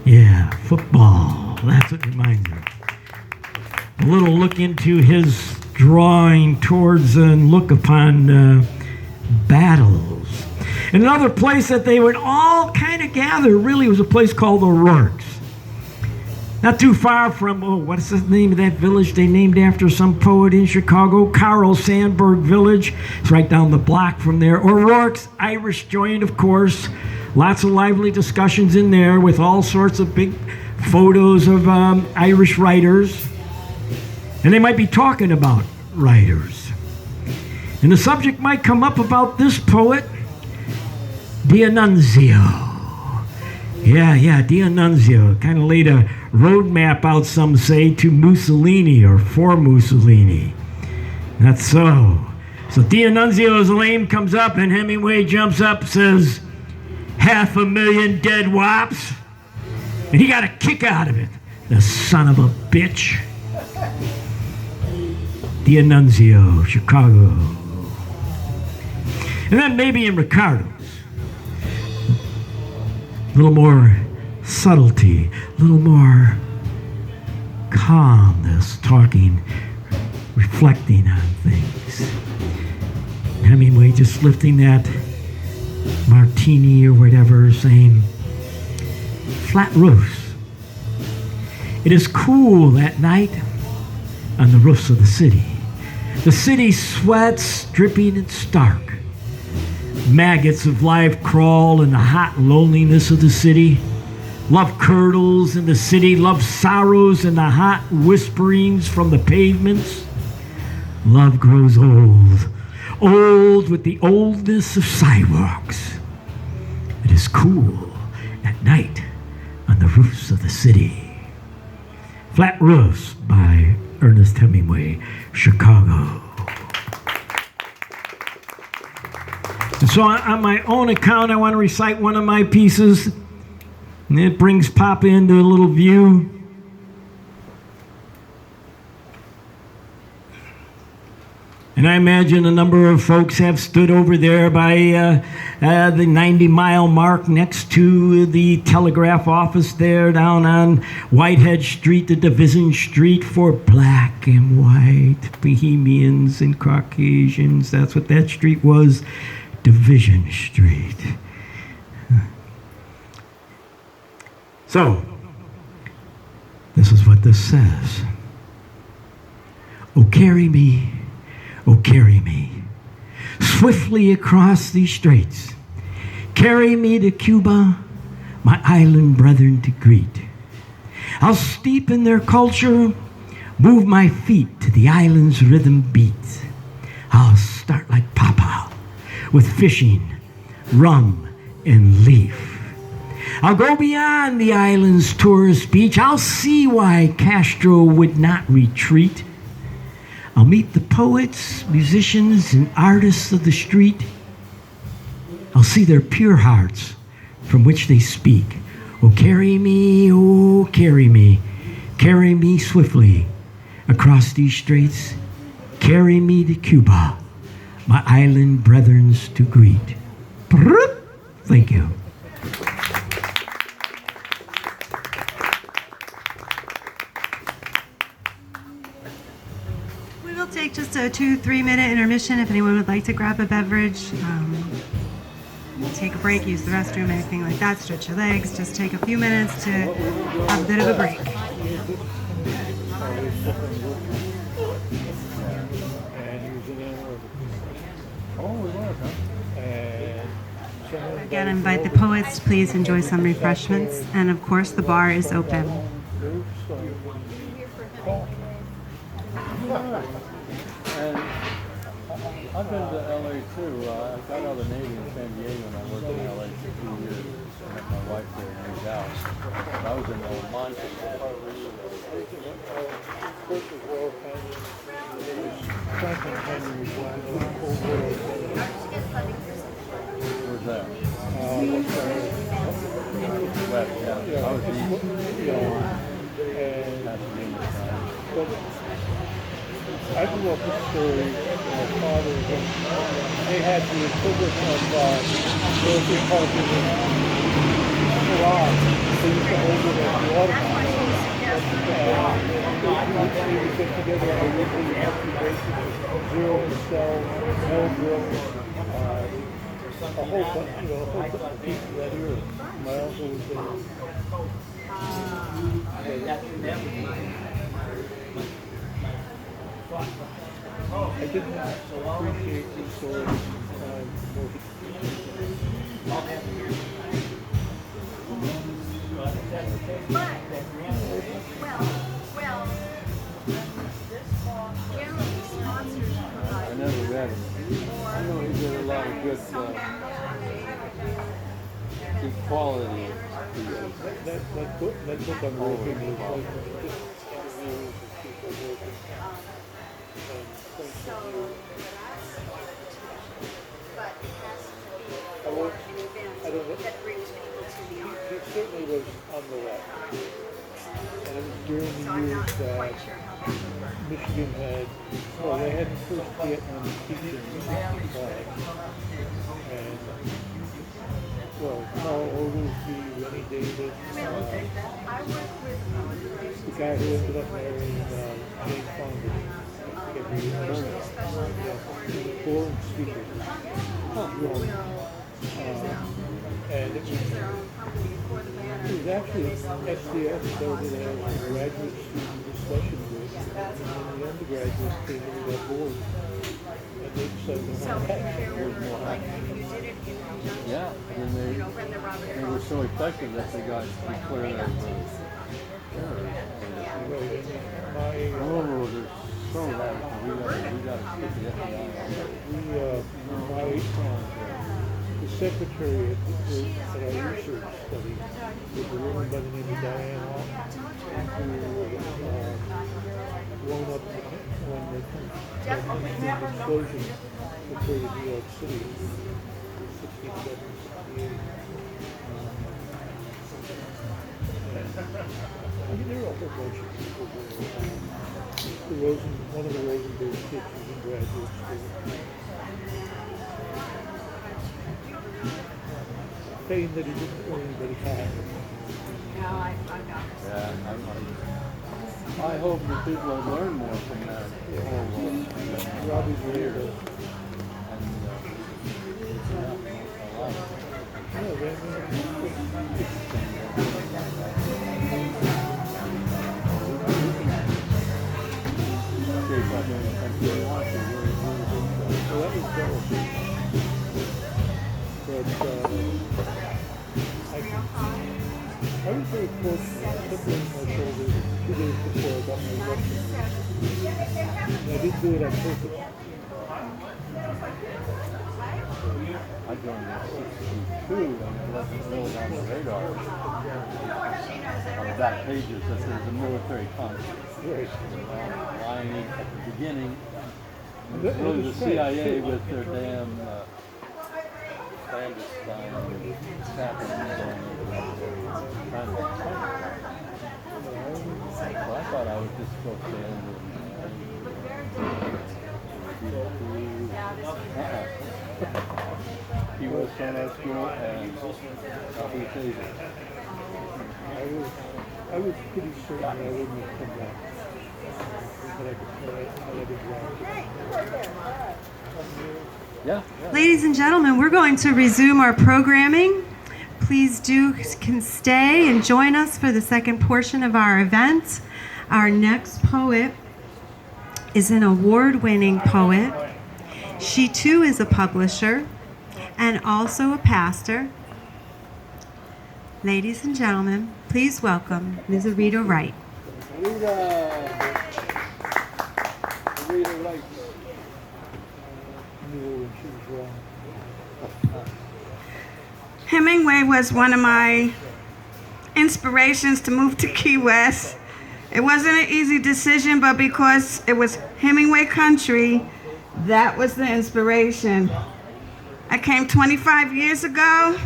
Yeah, football. That's what reminds me. A little look into his drawing towards and look upon battles. And another place that they would all kind of gather really was a place called O'Rourke's. Not too far from, what's the name of that village they named after some poet in Chicago? Carl Sandburg Village. It's right down the block from there. O'Rourke's Irish joint, of course. Lots of lively discussions in there with all sorts of big photos of Irish writers. And they might be talking about writers. And the subject might come up about this poet, D'Annunzio. Yeah, D'Annunzio kind of laid a roadmap out, some say, to Mussolini or for Mussolini. That's so. So D'Annunzio's name comes up and Hemingway jumps up, says, 500,000 dead wops. And he got a kick out of it. The son of a bitch. D'Annunzio, Chicago. And then maybe in Ricardo's. A little more subtlety, a little more calmness, talking, reflecting on things. Hemingway just lifting that martini or whatever, saying, flat roofs. It is cool at night on the roofs of the city. The city sweats, dripping and stark. Maggots of life crawl in the hot loneliness of the city. Love curdles in the city. Love sorrows in the hot whisperings from the pavements. Love grows old, old with the oldness of sidewalks. It is cool at night on the roofs of the city. Flat Roofs by Ernest Hemingway, Chicago. And so on my own account, I want to recite one of my pieces. And it brings Papa into a little view. And I imagine a number of folks have stood over there by the 90-mile mark next to the telegraph office there down on Whitehead Street, the Division Street for black and white, Bohemians and Caucasians. That's what that street was, Division Street. So, this is what this says. Oh, carry me, swiftly across these straits. Carry me to Cuba, my island brethren to greet. I'll steep in their culture, move my feet to the island's rhythm beat. I'll start like Papa, with fishing, rum, and leaf. I'll go beyond the island's tourist beach. I'll see why Castro would not retreat. I'll meet the poets, musicians, and artists of the street. I'll see their pure hearts from which they speak. Oh, carry me swiftly across these straits. Carry me to Cuba, my island brethrens to greet. Thank you. We'll take just a 2-3 minute intermission if anyone would like to grab a beverage. Take a break, use the restroom, anything like that, stretch your legs. Just take a few minutes to have a bit of a break. Again, invite the poets, please enjoy some refreshments. And of course, the bar is open. And I've been to LA too. I got out of the Navy in San Diego and I worked in LA for 2 years. I met my wife there and moved out. I was in Monte. Where's that? West, yeah. I was east. I grew up with a story from my father. They had the equivalent of military parking in garage. They used to hold it whole bunch, you know, a whole bunch of people that here. My uncle was there. I didn't appreciate the story at the time. I never read him. I know he did a lot of good quality. That book I'm working was like just interviews with people working and things that you. I don't know. He certainly was on the left. And it was during the years that Michigan had, well, they had the first Vietnam teaching in 1965. And, well, Carl Oglesby, Rennie Davis, the guy who ended up marrying Jane Fonda. He was a foreign speaker. And it was actually SDS started as a graduate student discussion group, and then the undergraduates came into that board, and they decided to have that. Yeah, and they were so effective that they got declared as terrorists. Oh, they're so radical. We got to stick the FBI. The secretary at our research study was a woman by the name of Diane Hall, who grown up when the explosion occurred in New York City in 1967, 1968. I mean, there were a whole bunch of people there. One of the Rosenberg kids was in graduate school. Saying that he didn't earn anybody cash. I hope that people have learned more from that. Robbie's weird. I was very fortunate. I took it on my shoulders 2 days before I got my Russian. And I didn't do it on purpose. I joined in '62 and it wasn't really on the radar. On the back pages that there's a military conflict. Right. Lying at the beginning. That Really was the great, CIA too. with their damn clandestine tapping and well, I thought I was just supposed to end He was from our school and Southeast Asia. I was pretty certain that I wouldn't have come back. But I did Yeah. Ladies and gentlemen, we're going to resume our programming. Please can stay and join us for the second portion of our event. Our next poet is an award-winning poet. She too is a publisher and also a pastor. Ladies and gentlemen, please welcome Ms. Rita Wright. Rita Wright. Hemingway was one of my inspirations to move to Key West. It wasn't an easy decision, but because it was Hemingway country, that was the inspiration. I came 25 years ago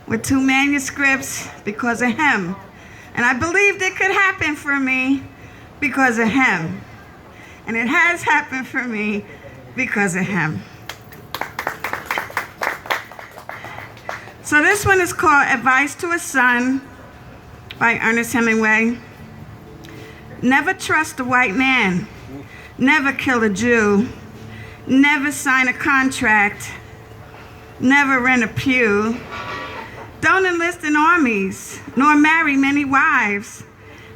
with 2 manuscripts because of him. And I believed it could happen for me because of him. And it has happened for me because of him. So this one is called Advice to a Son by Ernest Hemingway. Never trust a white man. Never kill a Jew. Never sign a contract. never rent a pew. Don't enlist in armies, nor marry many wives.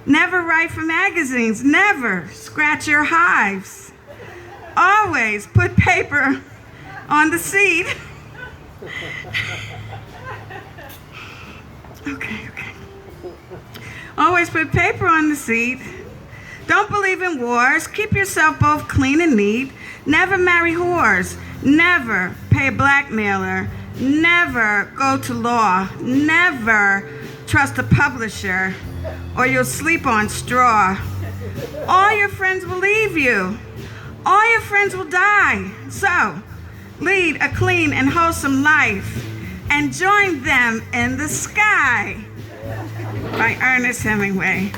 Never write for magazines, never scratch your hives. Always put paper on the seat. Okay. Always put paper on the seat. Don't believe in wars. Keep yourself both clean and neat. Never marry whores. Never pay a blackmailer. Never go to law. Never trust a publisher, or you'll sleep on straw. All your friends will leave you. All your friends will die. So, lead a clean and wholesome life and join them in the sky. By Ernest Hemingway.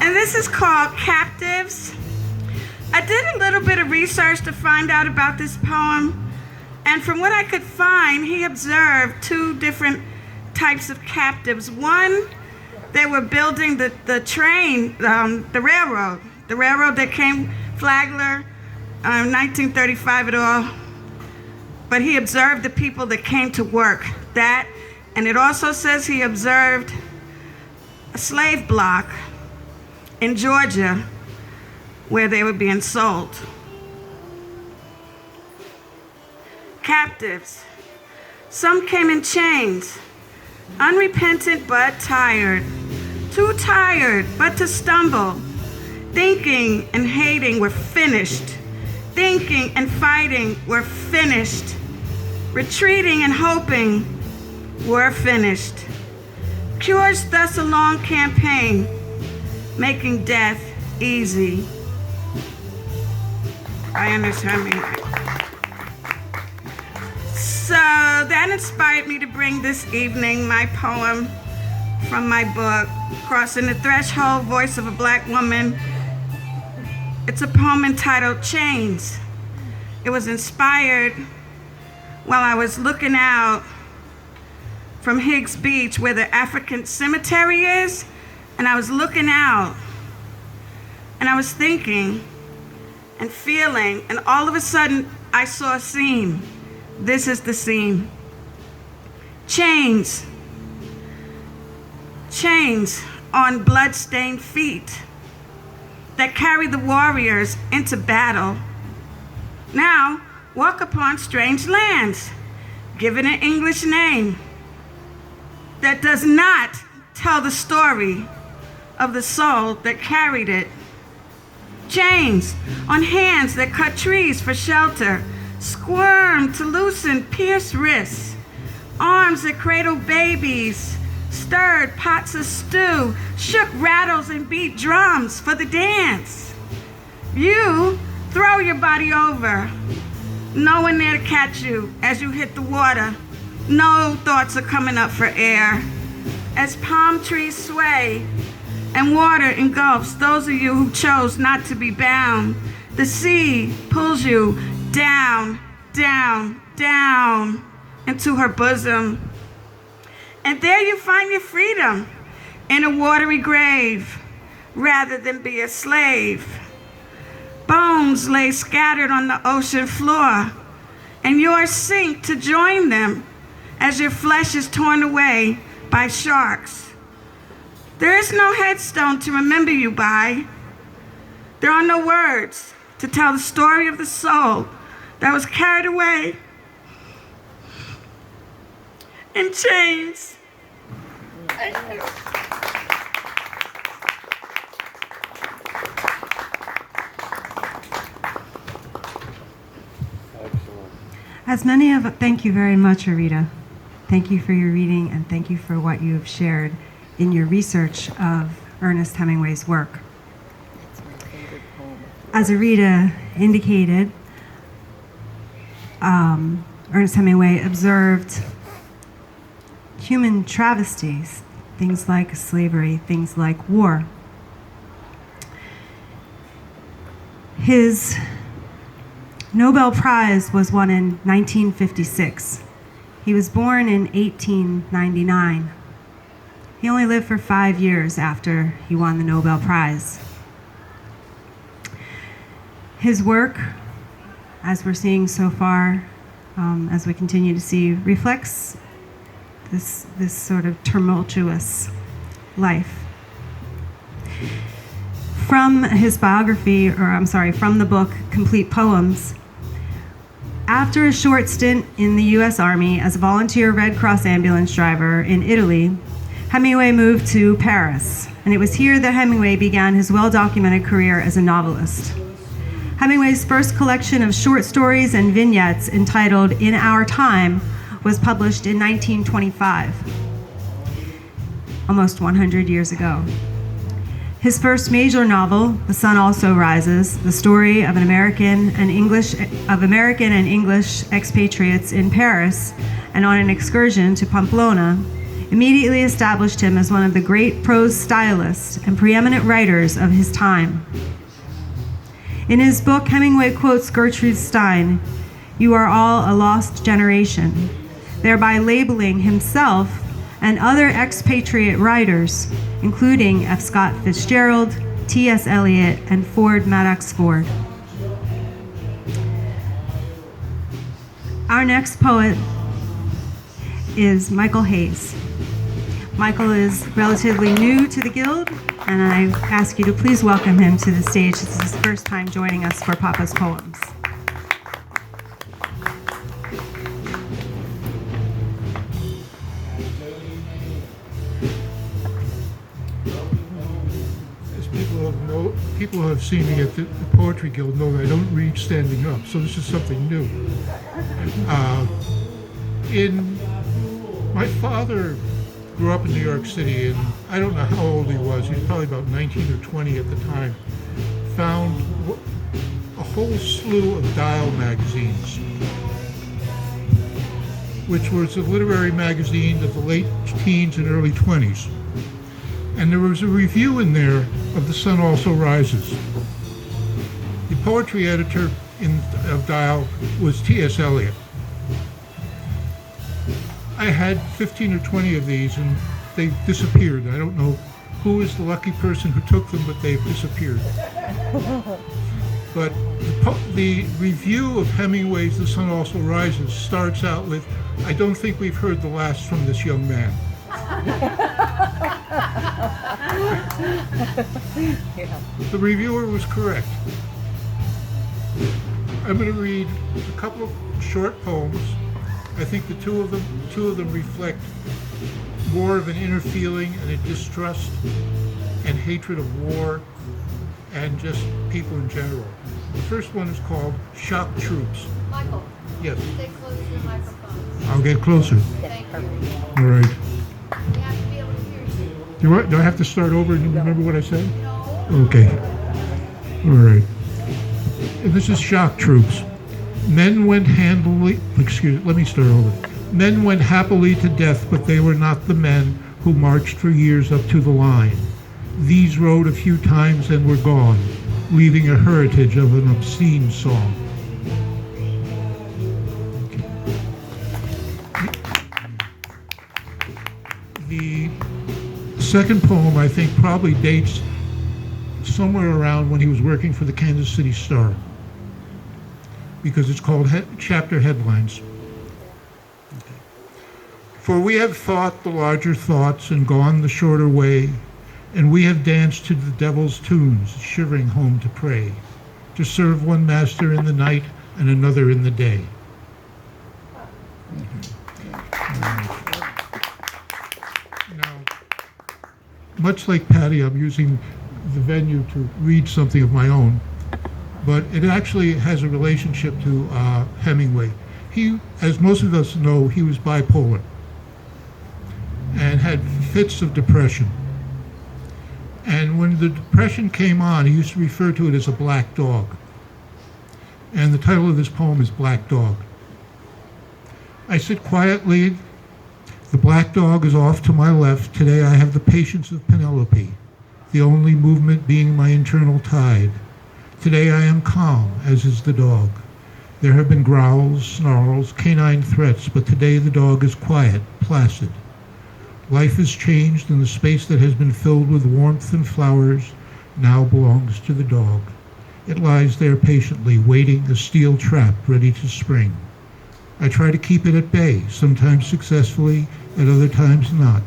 And this is called Captives. I did a little bit of research to find out about this poem, and from what I could find, he observed two different types of captives. One, they were building the train, the railroad that came, Flagler, 1935 at all. But he observed the people that came to work. That, and it also says he observed a slave block in Georgia where they were being sold. Captives. Some came in chains, unrepentant but tired, too tired but to stumble. Thinking and hating were finished. Thinking and fighting were finished. Retreating and hoping were finished. Cures thus a long campaign, making death easy. I understand me. So that inspired me to bring this evening my poem from my book, Crossing the Threshold, Voice of a Black Woman. It's a poem entitled Chains. It was inspired while I was looking out from Higgs Beach where the African cemetery is, and I was looking out and I was thinking and feeling, and all of a sudden I saw a scene. This is the scene. Chains. Chains on blood-stained feet that carry the warriors into battle. Now, walk upon strange lands, given an English name that does not tell the story of the soul that carried it. Chains on hands that cut trees for shelter, squirm to loosen pierced wrists, arms that cradle babies, stirred pots of stew, shook rattles and beat drums for the dance. You throw your body over, no one there to catch you as you hit the water. No thoughts are coming up for air. As palm trees sway and water engulfs those of you who chose not to be bound, the sea pulls you down, down, down into her bosom. And there you find your freedom in a watery grave rather than be a slave. Bones lay scattered on the ocean floor, and yours sink to join them as your flesh is torn away by sharks. There is no headstone to remember you by. There are no words to tell the story of the soul that was carried away in chains. Thank you very much, Arita. Thank you for your reading, and thank you for what you have shared in your research of Ernest Hemingway's work. As Arita indicated, Ernest Hemingway observed human travesties, things like slavery, things like war. His Nobel Prize was won in 1956. He was born in 1899. He only lived for 5 years after he won the Nobel Prize. His work as we're seeing so far, as we continue to see, reflects this sort of tumultuous life. From his biography, from the book Complete Poems, after a short stint in the U.S. Army as a volunteer Red Cross ambulance driver in Italy, Hemingway moved to Paris, and it was here that Hemingway began his well-documented career as a novelist. Hemingway's first collection of short stories and vignettes, entitled In Our Time, was published in 1925, almost 100 years ago. His first major novel, The Sun Also Rises, the story of American and English expatriates in Paris and on an excursion to Pamplona, immediately established him as one of the great prose stylists and preeminent writers of his time. In his book, Hemingway quotes Gertrude Stein, "You are all a lost generation," thereby labeling himself and other expatriate writers, including F. Scott Fitzgerald, T.S. Eliot, and Ford Madox Ford. Our next poet is Michael Hayes. Michael is relatively new to the Guild, and I ask you to please welcome him to the stage. This is his first time joining us for Papa's Poems. People who have seen me at the Poetry Guild know that I don't read standing up, so this is something new. My father grew up in New York City, and I don't know how old he was. He was probably about 19 or 20 at the time. Found a whole slew of Dial magazines, which was a literary magazine of the late teens and early 20s. And there was a review in there of The Sun Also Rises. The poetry editor of Dial was T.S. Eliot. I had 15 or 20 of these, and they disappeared. I don't know who is the lucky person who took them, but they've disappeared. But the review of Hemingway's The Sun Also Rises starts out with, "I don't think we've heard the last from this young man." The reviewer was correct. I'm going to read a couple of short poems. I think the two of them reflect more of an inner feeling and a distrust and hatred of war and just people in general. The first one is called Shock Troops. Michael, Yes, stay close to the microphone. I'll get closer. Thank you. All right. We have to be able to hear you. Do I have to start over and remember what I said? No. Okay. All right. This is Shock Troops. Men went let me start over. Men went happily to death, but they were not the men who marched for years up to the line. These rode a few times and were gone, leaving a heritage of an obscene song. The second poem, I think, probably dates somewhere around when he was working for the Kansas City Star, because it's called Chapter Headlines. For we have thought the larger thoughts and gone the shorter way, and we have danced to the devil's tunes, shivering home to pray, to serve one master in the night and another in the day. Now, much like Patty, I'm using the venue to read something of my own, but it actually has a relationship to Hemingway. He, as most of us know, he was bipolar and had fits of depression. And when the depression came on, he used to refer to it as a black dog. And the title of this poem is Black Dog. I sit quietly, the black dog is off to my left. Today I have the patience of Penelope, the only movement being my internal tide. Today I am calm, as is the dog. There have been growls, snarls, canine threats, but today the dog is quiet, placid. Life has changed, and the space that has been filled with warmth and flowers now belongs to the dog. It lies there patiently, waiting, a steel trap ready to spring. I try to keep it at bay, sometimes successfully, at other times not.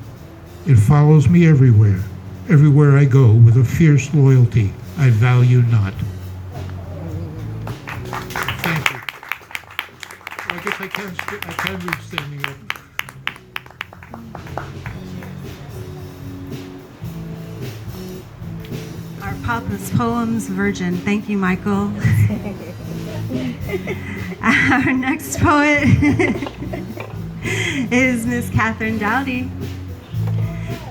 It follows me everywhere, everywhere I go, with a fierce loyalty I value not. Thank you. Well, I guess I can read standing up. Our Papa's Poems Virgin. Thank you, Michael. Our next poet is Miss Catherine Dowdy.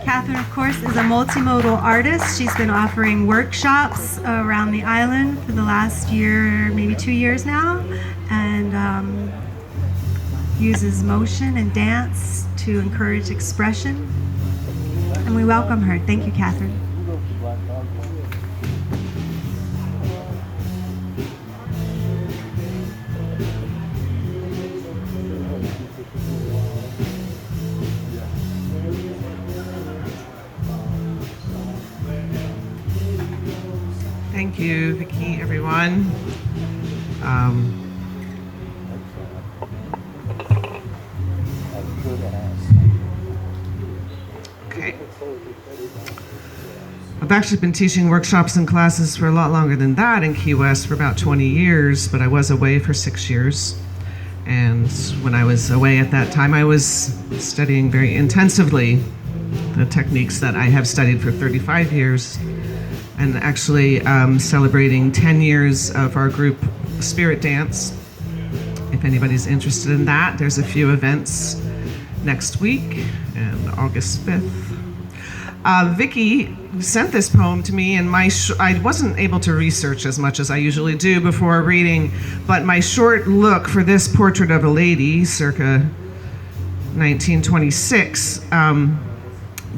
Catherine, of course, is a multimodal artist. She's been offering workshops around the island for the last year, maybe 2 years now, and uses motion and dance to encourage expression. And we welcome her. Thank you, Catherine. Thank you, Vicki, everyone. Okay. I've actually been teaching workshops and classes for a lot longer than that in Key West, for about 20 years, but I was away for 6 years. And when I was away at that time, I was studying very intensively the techniques that I have studied for 35 years. And actually celebrating 10 years of our group Spirit Dance. If anybody's interested in that, there's a few events next week and August 5th. Vicki sent this poem to me, and I wasn't able to research as much as I usually do before reading, but my short look for this portrait of a lady, circa 1926,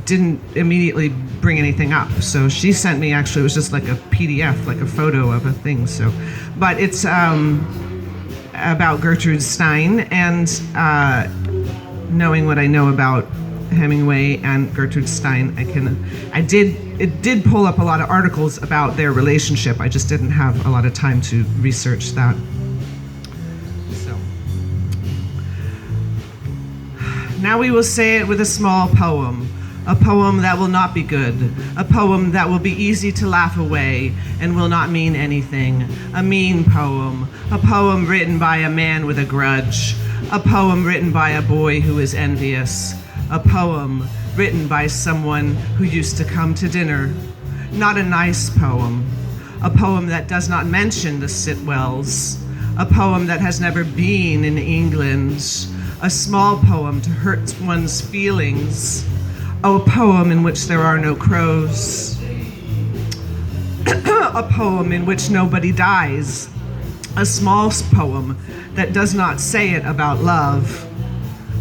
didn't immediately bring anything up. So she sent me, actually, it was just like a PDF, like a photo of a thing. So, but it's about Gertrude Stein, and knowing what I know about Hemingway and Gertrude Stein, it did pull up a lot of articles about their relationship. I just didn't have a lot of time to research that. So, now we will say it with a small poem. A poem that will not be good, a poem that will be easy to laugh away and will not mean anything, a mean poem, a poem written by a man with a grudge, a poem written by a boy who is envious, a poem written by someone who used to come to dinner, not a nice poem, a poem that does not mention the Sitwells, a poem that has never been in England, a small poem to hurt one's feelings, a poem in which there are no crows, a poem in which nobody dies, a small poem that does not say it about love,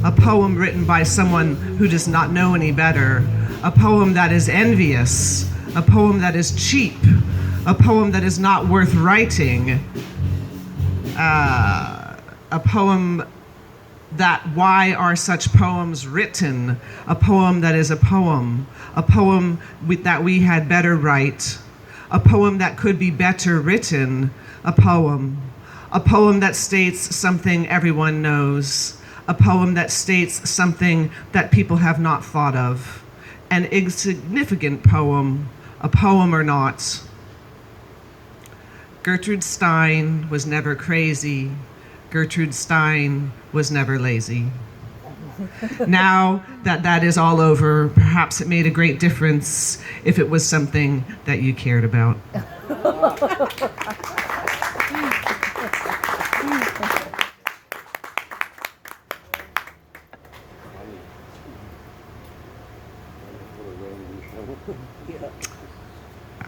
a poem written by someone who does not know any better, a poem that is envious, a poem that is cheap, a poem that is not worth writing, a poem that why are such poems written, a poem that is a poem that we had better write, a poem that could be better written, a poem that states something everyone knows, a poem that states something that people have not thought of, an insignificant poem, a poem or not. Gertrude Stein was never crazy. Gertrude Stein was never lazy. Now that that is all over, perhaps it made a great difference if it was something that you cared about.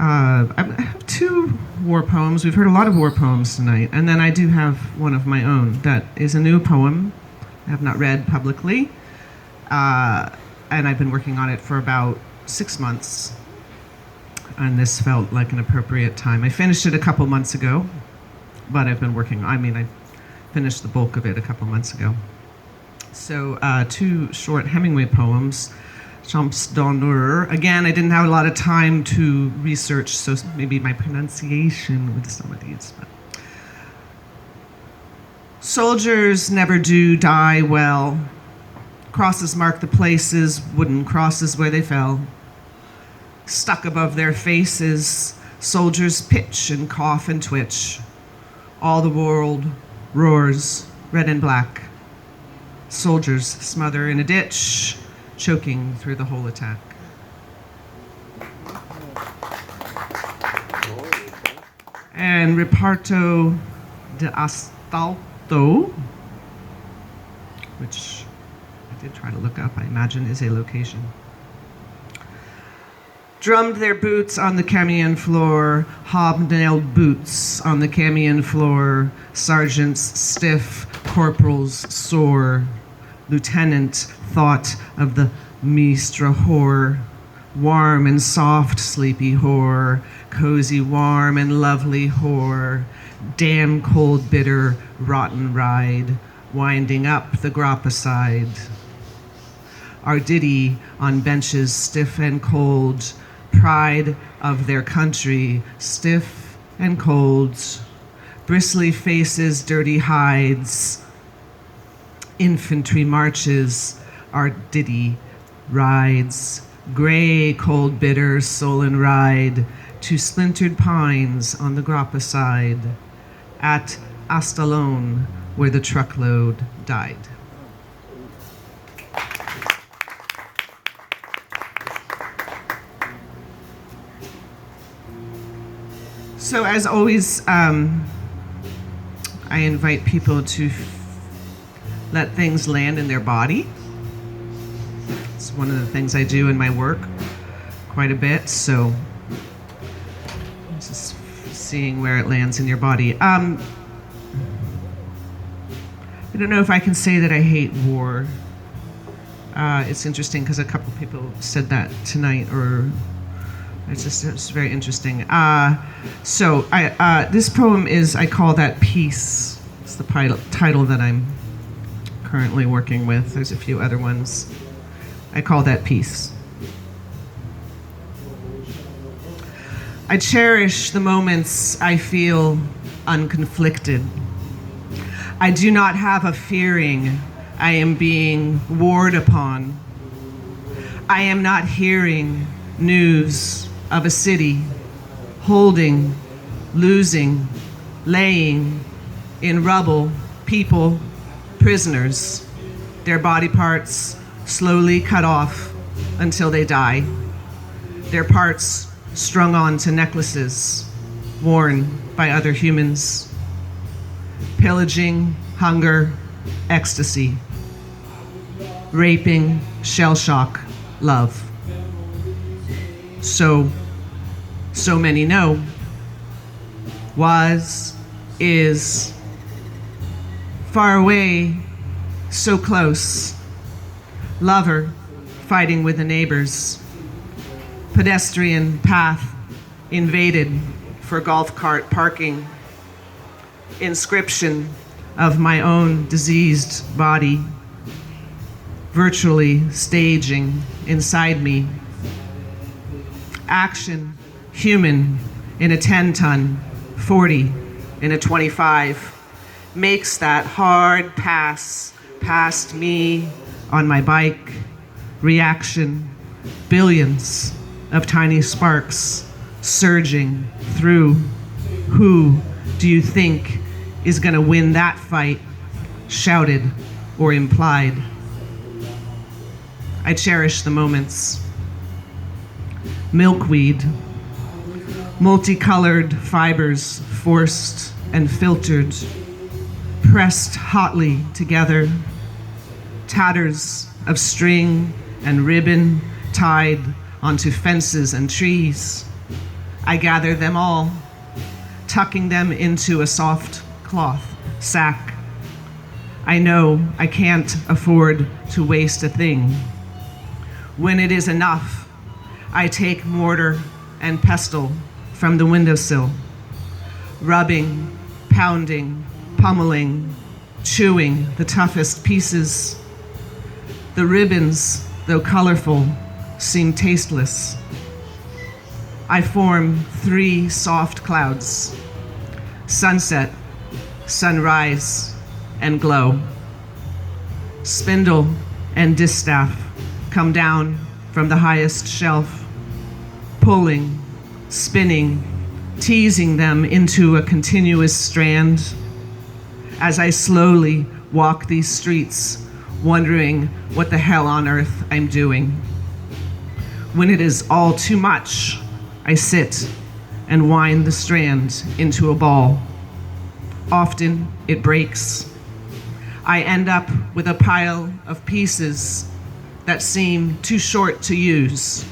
I have two war poems. We've heard a lot of war poems tonight. And then I do have one of my own that is a new poem I have not read publicly. And I've been working on it for about 6 months. And this felt like an appropriate time. I finished it a couple months ago, but I've been working, I finished the bulk of it a couple months ago. So two short Hemingway poems Champs d'honneur. Again, I didn't have a lot of time to research, so maybe my pronunciation with some of these. But. Soldiers never do die well. Crosses mark the places, wooden crosses where they fell. Stuck above their faces, soldiers pitch and cough and twitch. All the world roars, red and black. Soldiers smother in a ditch, choking through the whole attack. And Reparto de Astalto, which I did try to look up, I imagine is a location. Drummed their boots on the camion floor, hobnailed boots on the camion floor, sergeants stiff, corporals sore. Lieutenant thought of the Mistra whore, warm and soft, sleepy whore, cozy, warm and lovely whore, damn cold, bitter, rotten ride, winding up the Grappa side. Our ditty on benches stiff and cold, pride of their country, stiff and cold, bristly faces, dirty hides, infantry marches, our ditty rides, gray, cold, bitter, sullen ride, to splintered pines on the Grappa side, at Astalone, where the truckload died. So as always, I invite people to let things land in their body. It's one of the things I do in my work quite a bit, so just seeing where it lands in your body. I don't know if I can say that I hate war. It's interesting because a couple people said that tonight, or it's very interesting. So this poem is, I call that Peace. It's the title that I'm currently working with. There's a few other ones. I call that Peace. I cherish the moments I feel unconflicted. I do not have a fearing I am being warred upon. I am not hearing news of a city holding, losing, laying in rubble, people, prisoners, their body parts slowly cut off until they die, their parts strung onto necklaces worn by other humans, pillaging, hunger, ecstasy, raping, shell shock, love. So many know, was, is, far away, so close, lover fighting with the neighbors, pedestrian path invaded for golf cart parking, inscription of my own diseased body, virtually staging inside me, action, human in a 10-ton, 40 in a 25, makes that hard pass past me on my bike, reaction, billions of tiny sparks surging through. Who do you think is gonna win that fight, shouted or implied? I cherish the moments. Milkweed, multicolored fibers forced and filtered, pressed hotly together, tatters of string and ribbon tied onto fences and trees. I gather them all, tucking them into a soft cloth sack. I know I can't afford to waste a thing. When it is enough, I take mortar and pestle from the windowsill, rubbing, pounding, pummeling, chewing the toughest pieces. The ribbons, though colorful, seem tasteless. I form 3 soft clouds: sunset, sunrise, and glow. Spindle and distaff come down from the highest shelf, pulling, spinning, teasing them into a continuous strand. As I slowly walk these streets, wondering what the hell on earth I'm doing. When it is all too much, I sit and wind the strand into a ball. Often it breaks. I end up with a pile of pieces that seem too short to use.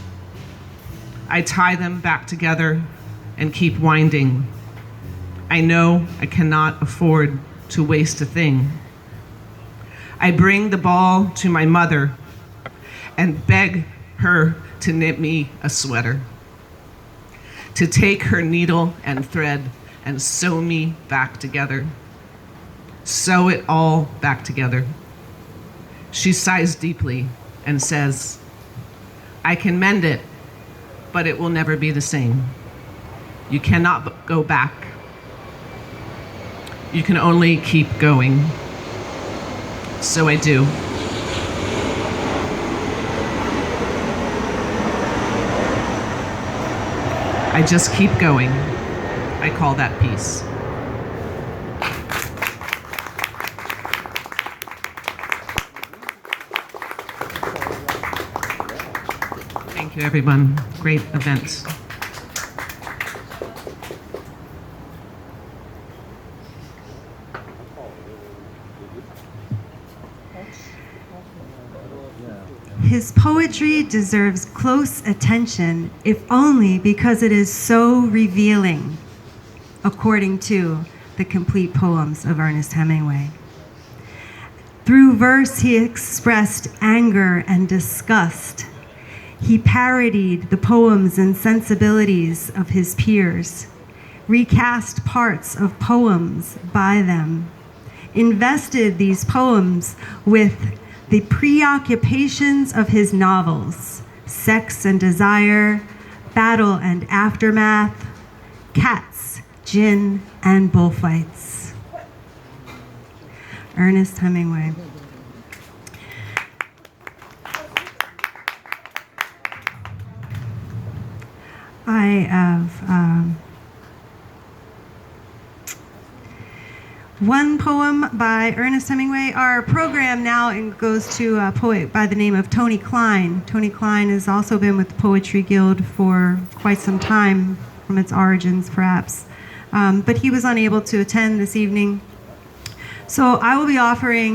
I tie them back together and keep winding. I know I cannot afford to waste a thing. I bring the ball to my mother and beg her to knit me a sweater, to take her needle and thread and sew me back together. Sew it all back together. She sighs deeply and says, "I can mend it, but it will never be the same. You cannot go back. You can only keep going." So I do. I just keep going. I call that peace. Thank you, everyone. Great event. His poetry deserves close attention, if only because it is so revealing, according to the complete poems of Ernest Hemingway. Through verse, he expressed anger and disgust. He parodied the poems and sensibilities of his peers, recast parts of poems by them, invested these poems with the preoccupations of his novels: Sex and Desire, Battle and Aftermath, Cats, Gin, and Bullfights. Ernest Hemingway. I have one poem by Ernest Hemingway. Our program now goes to a poet by the name of Tony Klein. Tony Klein has also been with the Poetry Guild for quite some time, from its origins perhaps. But he was unable to attend this evening. So I will be offering